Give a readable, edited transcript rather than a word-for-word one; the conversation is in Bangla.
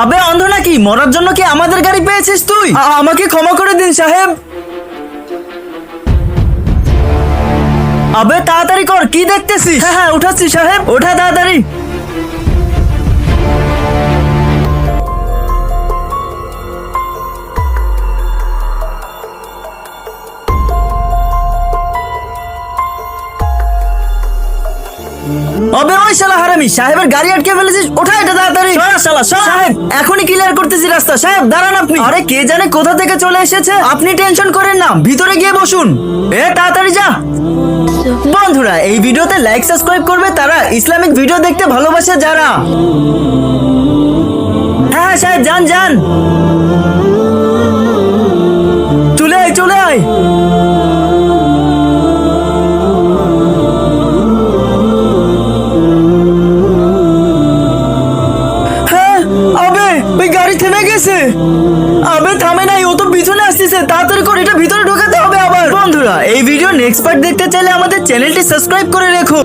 আবে অন্ধ নাকি? মরার জন্য কি আমাদের গাড়ি পেয়েছিস তুই? আমাকে ক্ষমা করে দিন সাহেব। আবে তাড়াতাড়ি কর, কি দেখতেছিস? হ্যাঁ হ্যাঁ উঠাচ্ছি সাহেব, ওঠা তাড়াতাড়ি। আবে ওই শালা হারামি, সাহেবের গাড়ি আটকে ফেলেছিস, ওঠা এটা তাড়াতাড়ি। সরা শালা সরা। সাহেব এখনই ক্লিয়ার করতেছি রাস্তা। সাহেব দাঁড়ান আপনি। আরে কে জানে কোথা থেকে চলে এসেছে, আপনি টেনশন করেন না, ভিতরে গিয়ে বসুন। তাড়াতাড়ি যা। বন্ধুরা এই ভিডিওতে লাইক সাবস্ক্রাইব করবে তারা, ইসলামিক ভিডিও দেখতে ভালোবাসে যারা। হ্যাঁ সাহেব যান যান, চলে আয় চলে আয়। ওই গাড়ি থেমে গেছে। আবে থামে নাই, ও তো পিছনে আসতেছে, তাড়াতাড়ি করে এটা ভিতরে ঢোকাতে হবে আবার। বন্ধুরা এই ভিডিও নেক্সট পার্ট দেখতে চাইলে আমাদের চ্যানেলটি সাবস্ক্রাইব করে রেখো।